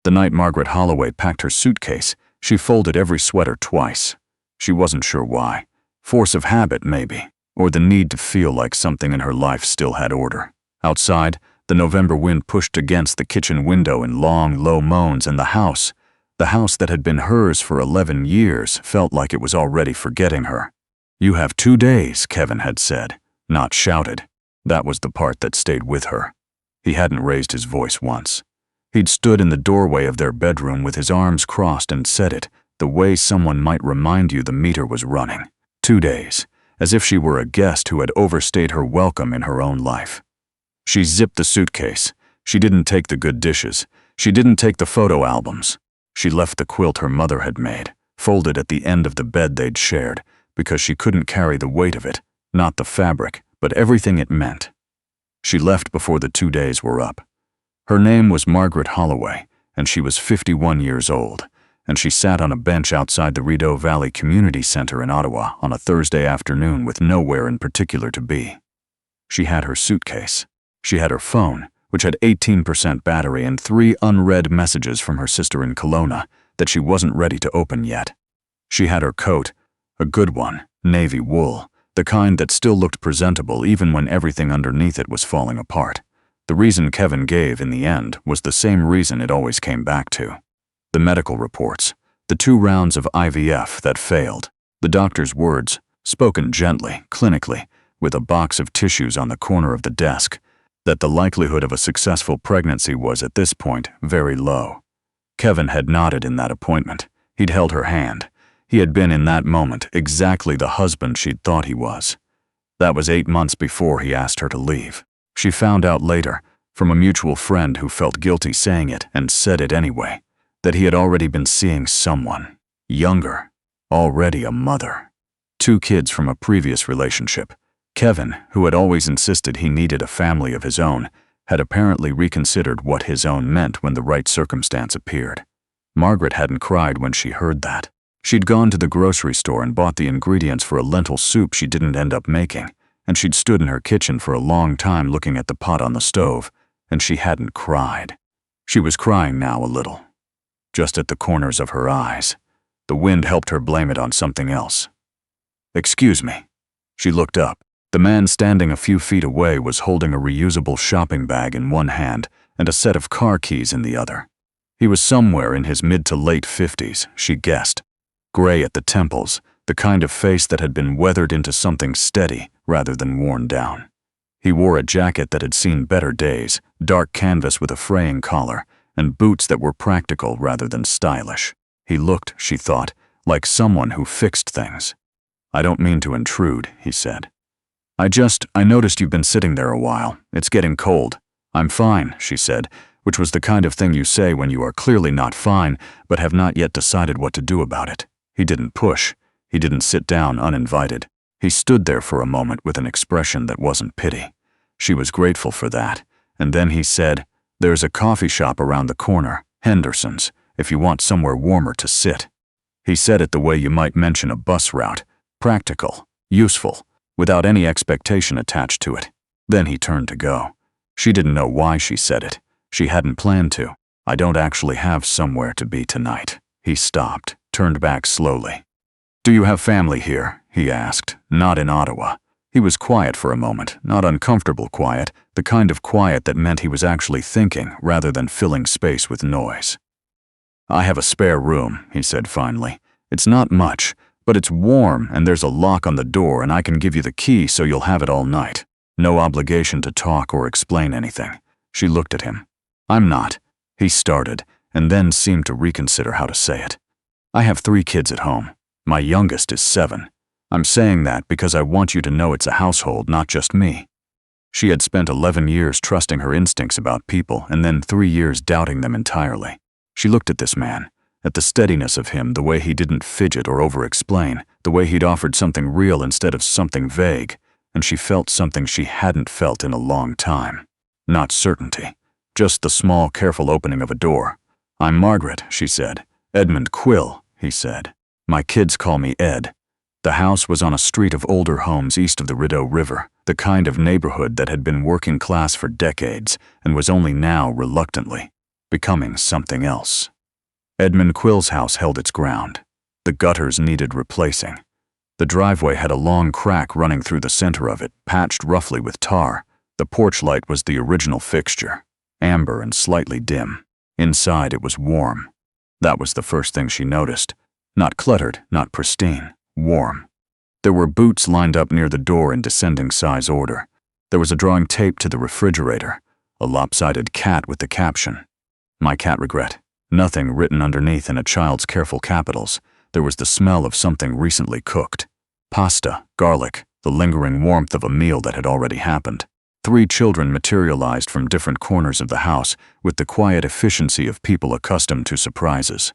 The night Margaret Holloway packed her suitcase, she folded every sweater twice. She wasn't sure why. Force of habit, maybe, or the need to feel like something in her life still had order. Outside, the November wind pushed against the kitchen window in long, low moans, and the house that had been hers for 11 years, felt like it was already forgetting her. "You have 2 days," Kevin had said, not shouted. That was the part that stayed with her. He hadn't raised his voice once. He'd stood in the doorway of their bedroom with his arms crossed and said it, the way someone might remind you the meter was running. 2 days, as if she were a guest who had overstayed her welcome in her own life. She zipped the suitcase. She didn't take the good dishes. She didn't take the photo albums. She left the quilt her mother had made, folded at the end of the bed they'd shared, because she couldn't carry the weight of it, not the fabric, but everything it meant. She left before the 2 days were up. Her name was Margaret Holloway, and she was 51 years old, and she sat on a bench outside the Rideau Valley Community Center in Ottawa on a Thursday afternoon with nowhere in particular to be. She had her suitcase. She had her phone, which had 18% battery and 3 unread messages from her sister in Kelowna that she wasn't ready to open yet. She had her coat, a good one, navy wool, the kind that still looked presentable even when everything underneath it was falling apart. The reason Kevin gave in the end was the same reason it always came back to. The medical reports, the 2 rounds of IVF that failed, the doctor's words, spoken gently, clinically, with a box of tissues on the corner of the desk, that the likelihood of a successful pregnancy was at this point very low. Kevin had nodded in that appointment. He'd held her hand. He had been in that moment exactly the husband she'd thought he was. That was 8 months before he asked her to leave. She found out later, from a mutual friend who felt guilty saying it and said it anyway, that he had already been seeing someone, younger, already a mother. 2 kids from a previous relationship. Kevin, who had always insisted he needed a family of his own, had apparently reconsidered what his own meant when the right circumstance appeared. Margaret hadn't cried when she heard that. She'd gone to the grocery store and bought the ingredients for a lentil soup she didn't end up making, and she'd stood in her kitchen for a long time looking at the pot on the stove, and she hadn't cried. She was crying now a little, just at the corners of her eyes. The wind helped her blame it on something else. "Excuse me." She looked up. The man standing a few feet away was holding a reusable shopping bag in one hand and a set of car keys in the other. He was somewhere in his mid to late 50s, she guessed. Gray at the temples, the kind of face that had been weathered into something steady rather than worn down. He wore a jacket that had seen better days, dark canvas with a fraying collar, and boots that were practical rather than stylish. He looked, she thought, like someone who fixed things. "I don't mean to intrude," he said. I noticed you've been sitting there a while. It's getting cold." "I'm fine," she said, which was the kind of thing you say when you are clearly not fine, but have not yet decided what to do about it. He didn't push. He didn't sit down uninvited. He stood there for a moment with an expression that wasn't pity. She was grateful for that, and then he said, "There's a coffee shop around the corner, Henderson's, if you want somewhere warmer to sit." He said it the way you might mention a bus route, practical, useful, without any expectation attached to it. Then he turned to go. She didn't know why she said it. She hadn't planned to. "I don't actually have somewhere to be tonight." He stopped, turned back slowly. "Do you have family here?" he asked. "Not in Ottawa." He was quiet for a moment, not uncomfortable quiet, the kind of quiet that meant he was actually thinking rather than filling space with noise. "I have a spare room," he said finally. "It's not much, but it's warm and there's a lock on the door and I can give you the key so you'll have it all night. No obligation to talk or explain anything." She looked at him. "I'm not," he started, and then seemed to reconsider how to say it. "I have 3 kids at home. My youngest is 7. I'm saying that because I want you to know it's a household, not just me." She had spent 11 years trusting her instincts about people and then 3 years doubting them entirely. She looked at this man, at the steadiness of him, the way he didn't fidget or over-explain, the way he'd offered something real instead of something vague, and she felt something she hadn't felt in a long time. Not certainty, just the small, careful opening of a door. "I'm Margaret," she said. "Edmund Quill," he said. "My kids call me Ed." The house was on a street of older homes east of the Rideau River, the kind of neighborhood that had been working class for decades and was only now reluctantly becoming something else. Edmund Quill's house held its ground. The gutters needed replacing. The driveway had a long crack running through the center of it, patched roughly with tar. The porch light was the original fixture, amber and slightly dim. Inside it was warm. That was the first thing she noticed. Not cluttered, not pristine, warm. There were boots lined up near the door in descending size order. There was a drawing taped to the refrigerator, a lopsided cat with the caption, "My cat regret." Nothing written underneath in a child's careful capitals. There was the smell of something recently cooked. Pasta, garlic, the lingering warmth of a meal that had already happened. 3 children materialized from different corners of the house with the quiet efficiency of people accustomed to surprises.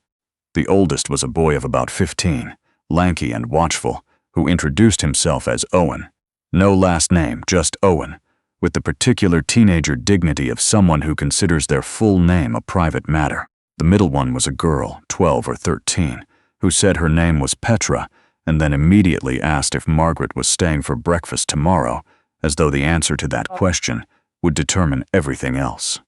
The oldest was a boy of about 15, lanky and watchful, who introduced himself as Owen. No last name, just Owen, with the particular teenager dignity of someone who considers their full name a private matter. The middle one was a girl, 12 or 13, who said her name was Petra and then immediately asked if Margaret was staying for breakfast tomorrow, as though the answer to that question would determine everything else.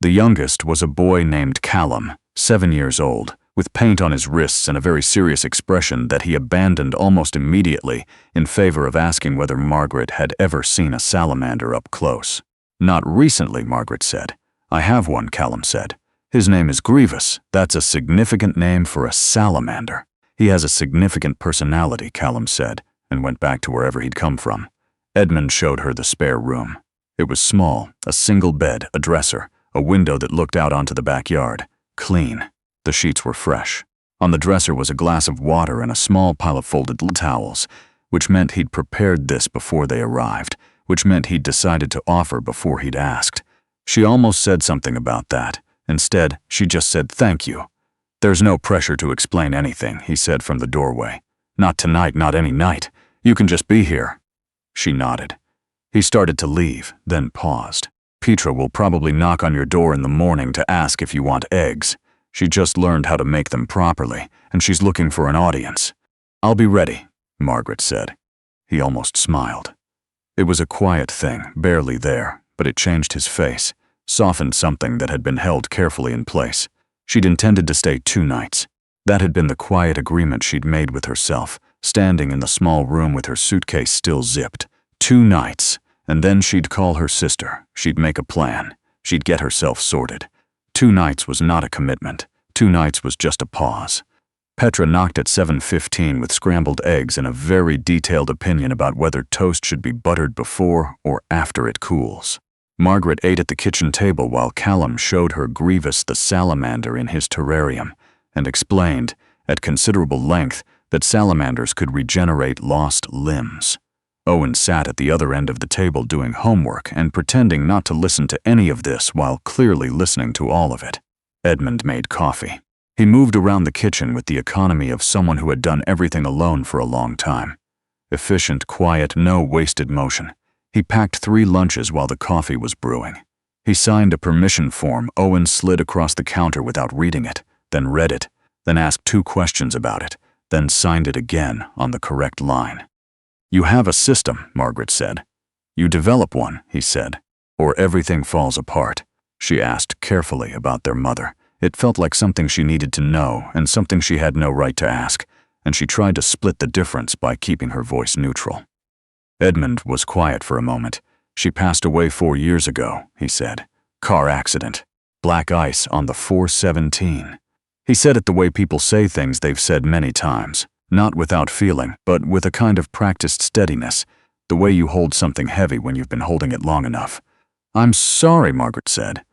The youngest was a boy named Callum, 7 years old, with paint on his wrists and a very serious expression that he abandoned almost immediately in favor of asking whether Margaret had ever seen a salamander up close. "Not recently," Margaret said. "I have one," Callum said. "His name is Grievous. That's a significant name for a salamander." "He has a significant personality," Callum said, and went back to wherever he'd come from. Edmund showed her the spare room. It was small, a single bed, a dresser, a window that looked out onto the backyard. Clean. The sheets were fresh. On the dresser was a glass of water and a small pile of folded towels, which meant he'd prepared this before they arrived, which meant he'd decided to offer before he'd asked. She almost said something about that. Instead, she just said thank you. "There's no pressure to explain anything," he said from the doorway. "Not tonight, not any night. You can just be here." She nodded. He started to leave, then paused. "Petra will probably knock on your door in the morning to ask if you want eggs. She just learned how to make them properly, and she's looking for an audience." "I'll be ready," Margaret said. He almost smiled. It was a quiet thing, barely there, but it changed his face, softened something that had been held carefully in place. She'd intended to stay 2 nights. That had been the quiet agreement she'd made with herself, standing in the small room with her suitcase still zipped. 2 nights, and then she'd call her sister. She'd make a plan. She'd get herself sorted. 2 nights was not a commitment. 2 nights was just a pause. Petra knocked at 7:15 with scrambled eggs and a very detailed opinion about whether toast should be buttered before or after it cools. Margaret ate at the kitchen table while Callum showed her Grievous the salamander in his terrarium and explained, at considerable length, that salamanders could regenerate lost limbs. Owen sat at the other end of the table doing homework and pretending not to listen to any of this while clearly listening to all of it. Edmund made coffee. He moved around the kitchen with the economy of someone who had done everything alone for a long time. Efficient, quiet, no wasted motion. He packed 3 lunches while the coffee was brewing. He signed a permission form Owen slid across the counter without reading it, then read it, then asked 2 questions about it, then signed it again on the correct line. "You have a system," Margaret said. "You develop one," he said, "or everything falls apart." She asked carefully about their mother. It felt like something she needed to know and something she had no right to ask, and she tried to split the difference by keeping her voice neutral. Edmund was quiet for a moment. "She passed away 4 years ago," he said. "Car accident. Black ice on the 417. He said it the way people say things they've said many times, not without feeling, but with a kind of practiced steadiness, the way you hold something heavy when you've been holding it long enough. "I'm sorry," Margaret said.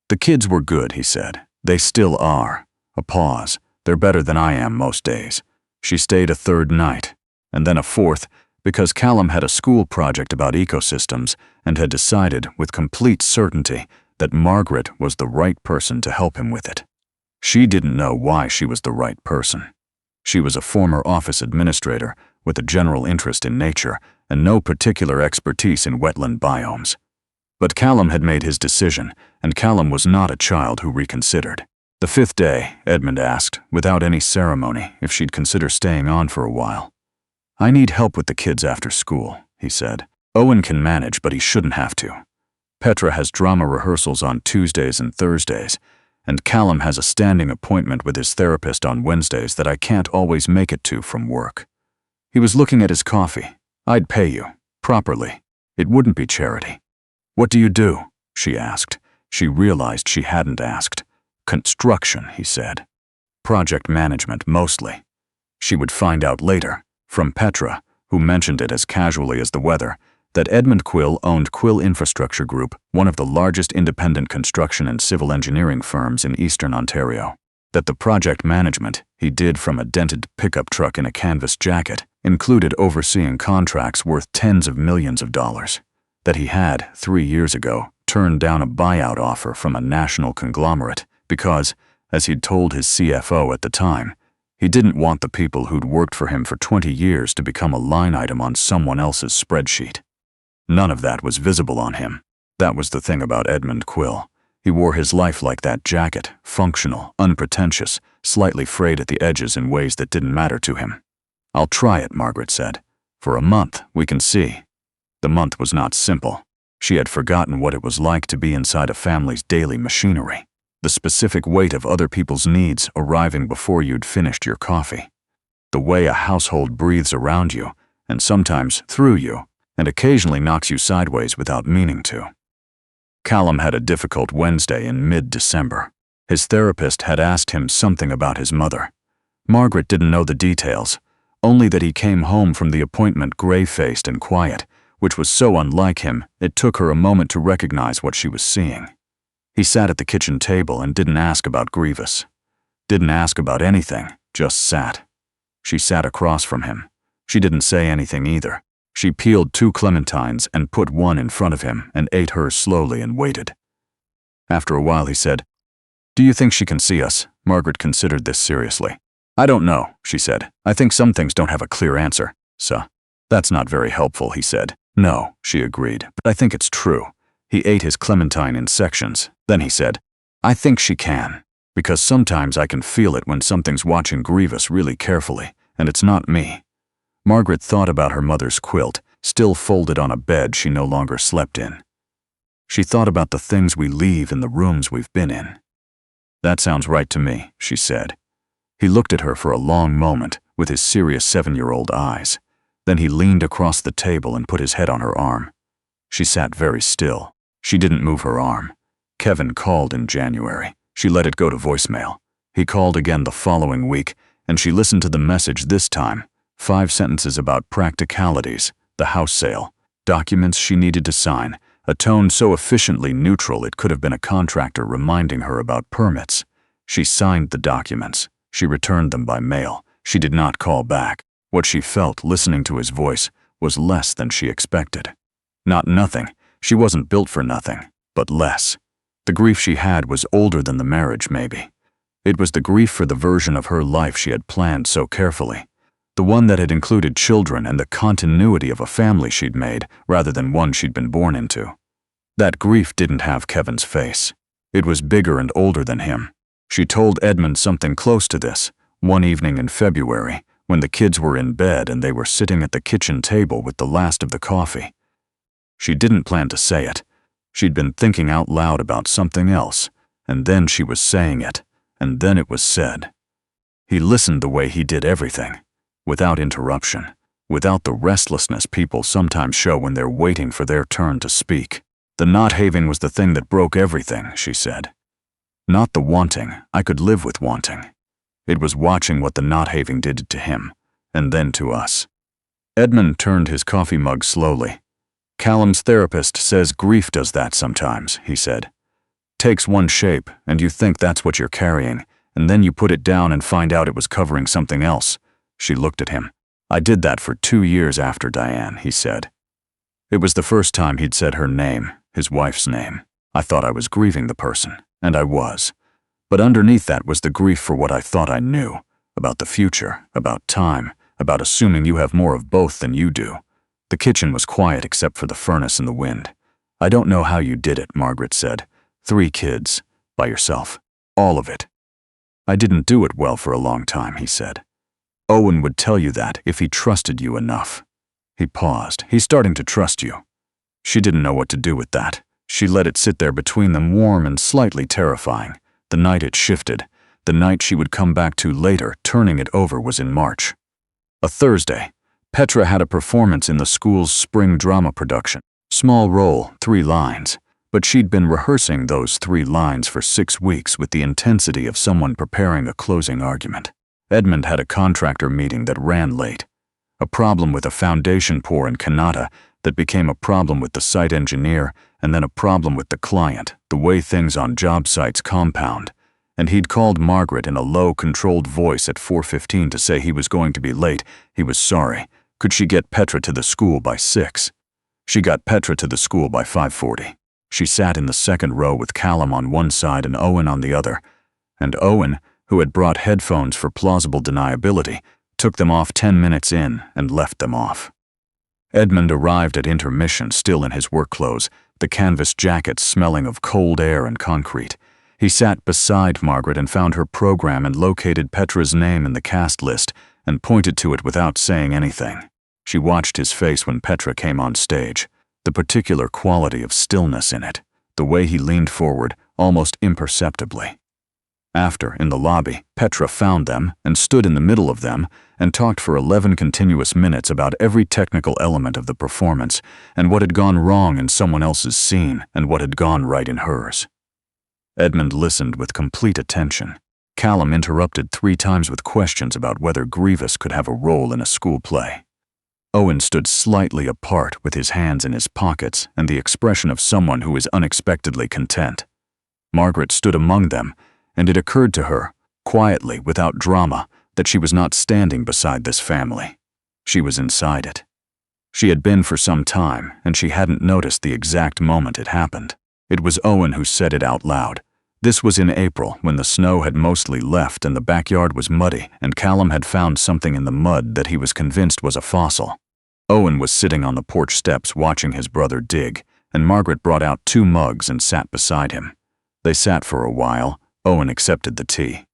"The kids were good," he said. "They still are." A pause. "They're better than I am most days." She stayed a 3rd night, and then a 4th, because Callum had a school project about ecosystems and had decided with complete certainty that Margaret was the right person to help him with it. She didn't know why she was the right person. She was a former office administrator with a general interest in nature and no particular expertise in wetland biomes. But Callum had made his decision, and Callum was not a child who reconsidered. The 5th day, Edmund asked, without any ceremony, if she'd consider staying on for a while. "I need help with the kids after school," he said. "Owen can manage, but he shouldn't have to. Petra has drama rehearsals on Tuesdays and Thursdays, and Callum has a standing appointment with his therapist on Wednesdays that I can't always make it to from work." He was looking at his coffee. "I'd pay you. Properly. It wouldn't be charity." "What do you do?" she asked. She realized she hadn't asked. "Construction," he said. "Project management, mostly." She would find out later, from Petra, who mentioned it as casually as the weather, that Edmund Quill owned Quill Infrastructure Group, one of the largest independent construction and civil engineering firms in eastern Ontario. That the project management he did from a dented pickup truck in a canvas jacket included overseeing contracts worth tens of millions of dollars. That he had, 3 years ago, turned down a buyout offer from a national conglomerate because, as he'd told his CFO at the time, he didn't want the people who'd worked for him for 20 years to become a line item on someone else's spreadsheet. None of that was visible on him. That was the thing about Edmund Quill. He wore his life like that jacket, functional, unpretentious, slightly frayed at the edges in ways that didn't matter to him. "I'll try it," Margaret said. "For a month, we can see." The month was not simple. She had forgotten what it was like to be inside a family's daily machinery. The specific weight of other people's needs arriving before you'd finished your coffee. The way a household breathes around you, and sometimes through you, and occasionally knocks you sideways without meaning to. Callum had a difficult Wednesday in mid-December. His therapist had asked him something about his mother. Margaret didn't know the details, only that he came home from the appointment gray-faced and quiet, which was so unlike him it took her a moment to recognize what she was seeing. He sat at the kitchen table and didn't ask about Grievous. Didn't ask about anything, just sat. She sat across from him. She didn't say anything either. She peeled 2 clementines and put one in front of him and ate hers slowly and waited. After a while he said, "Do you think she can see us?" Margaret considered this seriously. "I don't know," she said. "I think some things don't have a clear answer, so." "That's not very helpful," he said. "No," she agreed, "but I think it's true." He ate his clementine in sections. Then he said, "I think she can, because sometimes I can feel it when something's watching Grievous really carefully, and it's not me." Margaret thought about her mother's quilt, still folded on a bed she no longer slept in. She thought about the things we leave in the rooms we've been in. "That sounds right to me," she said. He looked at her for a long moment with his serious 7-year-old eyes. Then he leaned across the table and put his head on her arm. She sat very still. She didn't move her arm. Kevin called in January. She let it go to voicemail. He called again the following week, and she listened to the message this time. 5 sentences about practicalities, the house sale, documents she needed to sign, a tone so efficiently neutral it could have been a contractor reminding her about permits. She signed the documents. She returned them by mail. She did not call back. What she felt listening to his voice was less than she expected. Not nothing. She wasn't built for nothing, but less. The grief she had was older than the marriage, maybe. It was the grief for the version of her life she had planned so carefully. The one that had included children and the continuity of a family she'd made rather than one she'd been born into. That grief didn't have Kevin's face. It was bigger and older than him. She told Edmund something close to this, one evening in February, when the kids were in bed and they were sitting at the kitchen table with the last of the coffee. She didn't plan to say it. She'd been thinking out loud about something else, and then she was saying it, and then it was said. He listened the way he did everything, without interruption, without the restlessness people sometimes show when they're waiting for their turn to speak. The not having was the thing that broke everything, she said. Not the wanting. I could live with wanting. It was watching what the not having did to him, and then to us. Edmund turned his coffee mug slowly. "Callum's therapist says grief does that sometimes," he said. "Takes one shape, and you think that's what you're carrying, and then you put it down and find out it was covering something else." She looked at him. "I did that for 2 years after Diane," he said. It was the first time he'd said her name, his wife's name. "I thought I was grieving the person, and I was. But underneath that was the grief for what I thought I knew, about the future, about time, about assuming you have more of both than you do." The kitchen was quiet except for the furnace and the wind. "I don't know how you did it," Margaret said. 3 kids, by yourself, all of it." "I didn't do it well for a long time," he said. "Owen would tell you that if he trusted you enough." He paused. "He's starting to trust you." She didn't know what to do with that. She let it sit there between them, warm and slightly terrifying, The night it shifted, the night she would come back to later, turning it over, was in March. A Thursday. Petra had a performance in the school's spring drama production. Small role, 3 lines. But she'd been rehearsing those 3 lines for 6 weeks with the intensity of someone preparing a closing argument. Edmund had a contractor meeting that ran late. A problem with a foundation pour in Kanata that became a problem with the site engineer, and then a problem with the client, the way things on job sites compound. And he'd called Margaret in a low, controlled voice at 4:15 to say he was going to be late. He was sorry. Could she get Petra to the school by 6? She got Petra to the school by 5:40. She sat in the second row with Callum on one side and Owen on the other. And Owen, who had brought headphones for plausible deniability, took them off 10 minutes in and left them off. Edmund arrived at intermission still in his work clothes, the canvas jacket smelling of cold air and concrete. He sat beside Margaret and found her program and located Petra's name in the cast list and pointed to it without saying anything. She watched his face when Petra came on stage, the particular quality of stillness in it, the way he leaned forward, almost imperceptibly. After, in the lobby, Petra found them and stood in the middle of them and talked for 11 continuous minutes about every technical element of the performance and what had gone wrong in someone else's scene and what had gone right in hers. Edmund listened with complete attention. Callum interrupted 3 times with questions about whether Grievous could have a role in a school play. Owen stood slightly apart with his hands in his pockets and the expression of someone who is unexpectedly content. Margaret stood among them, and it occurred to her, quietly, without drama, that she was not standing beside this family. She was inside it. She had been for some time, and she hadn't noticed the exact moment it happened. It was Owen who said it out loud. This was in April, when the snow had mostly left and the backyard was muddy, and Callum had found something in the mud that he was convinced was a fossil. Owen was sitting on the porch steps watching his brother dig, and Margaret brought out 2 mugs and sat beside him. They sat for a while. Owen accepted the tea.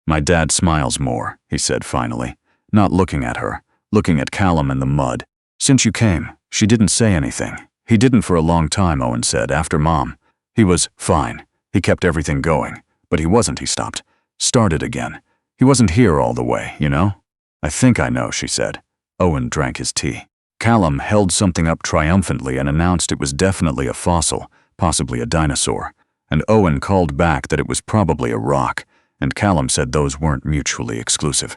"My dad smiles more," he said finally, not looking at her, looking at Callum and the mud. "Since you came, she didn't say anything." "He didn't for a long time," Owen said, "after Mom. He was fine. He kept everything going. But he wasn't," he stopped. "Started again. He wasn't here all the way, you know?" "I think I know," she said. Owen drank his tea. Callum held something up triumphantly and announced it was definitely a fossil, possibly a dinosaur. And Owen called back that it was probably a rock, and Callum said those weren't mutually exclusive.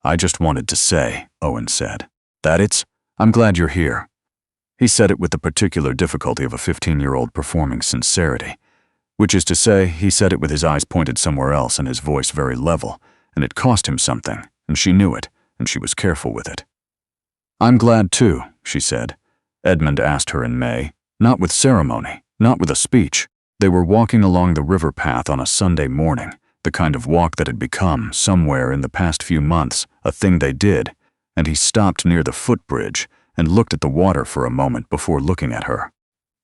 "I just wanted to say," Owen said, "that I'm glad you're here." He said it with the particular difficulty of a 15-year-old performing sincerity. Which is to say, he said it with his eyes pointed somewhere else and his voice very level, and it cost him something, and she knew it, and she was careful with it. "I'm glad too," she said. Edmund asked her in May, not with ceremony, not with a speech. They were walking along the river path on a Sunday morning, the kind of walk that had become, somewhere in the past few months, a thing they did, and he stopped near the footbridge and looked at the water for a moment before looking at her.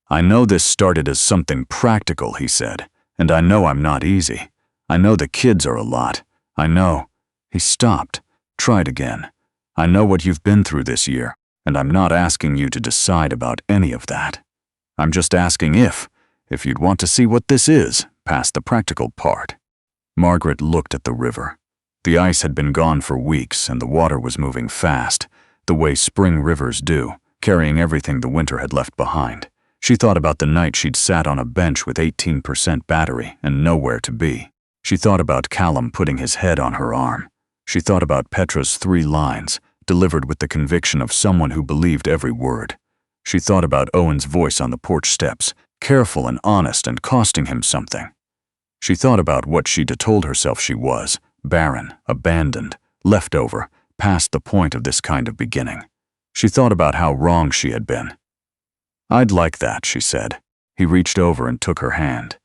"I know this started as something practical," he said, "and I know I'm not easy. I know the kids are a lot. I know." He stopped, tried again. "I know what you've been through this year, and I'm not asking you to decide about any of that. I'm just asking if you'd want to see what this is, past the practical part." Margaret looked at the river. The ice had been gone for weeks, and the water was moving fast, the way spring rivers do, carrying everything the winter had left behind. She thought about the night she'd sat on a bench with 18% battery and nowhere to be. She thought about Callum putting his head on her arm. She thought about Petra's 3 lines, delivered with the conviction of someone who believed every word. She thought about Owen's voice on the porch steps, careful and honest and costing him something. She thought about what she'd told herself she was, barren, abandoned, leftover, past the point of this kind of beginning. She thought about how wrong she had been. "I'd like that," she said. He reached over and took her hand.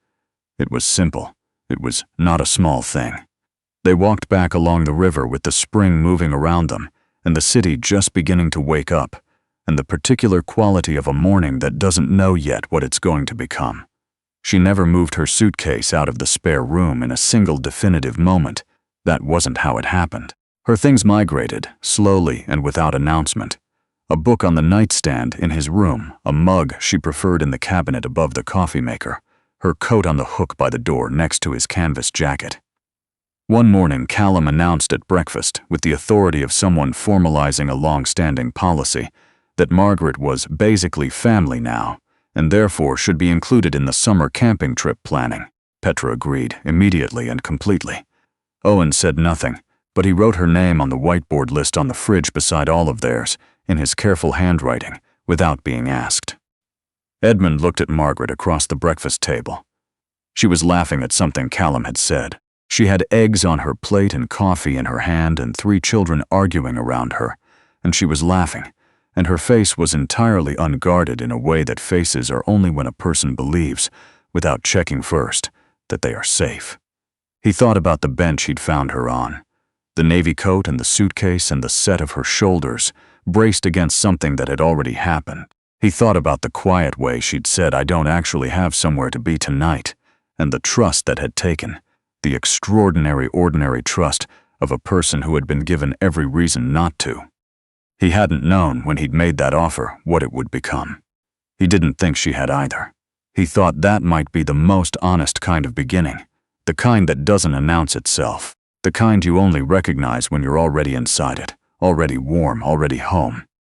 It was simple. It was not a small thing. They walked back along the river with the spring moving around them, and the city just beginning to wake up, and the particular quality of a morning that doesn't know yet what it's going to become. She never moved her suitcase out of the spare room in a single definitive moment. That wasn't how it happened. Her things migrated, slowly and without announcement. A book on the nightstand in his room, a mug she preferred in the cabinet above the coffee maker, her coat on the hook by the door next to his canvas jacket. One morning, Callum announced at breakfast, with the authority of someone formalizing a long-standing policy, that Margaret was basically family now, and therefore should be included in the summer camping trip planning. Petra agreed, immediately and completely. Owen said nothing, but he wrote her name on the whiteboard list on the fridge beside all of theirs, in his careful handwriting, without being asked. Edmund looked at Margaret across the breakfast table. She was laughing at something Callum had said. She had eggs on her plate and coffee in her hand and 3 children arguing around her, and she was laughing, and her face was entirely unguarded in a way that faces are only when a person believes, without checking first, that they are safe. He thought about the bench he'd found her on, the navy coat and the suitcase and the set of her shoulders, braced against something that had already happened. He thought about the quiet way she'd said, "I don't actually have somewhere to be tonight," and the trust that had taken, the extraordinary, ordinary trust of a person who had been given every reason not to. He hadn't known when he'd made that offer what it would become. He didn't think she had either. He thought that might be the most honest kind of beginning, the kind that doesn't announce itself, the kind you only recognize when you're already inside it, already warm, already home.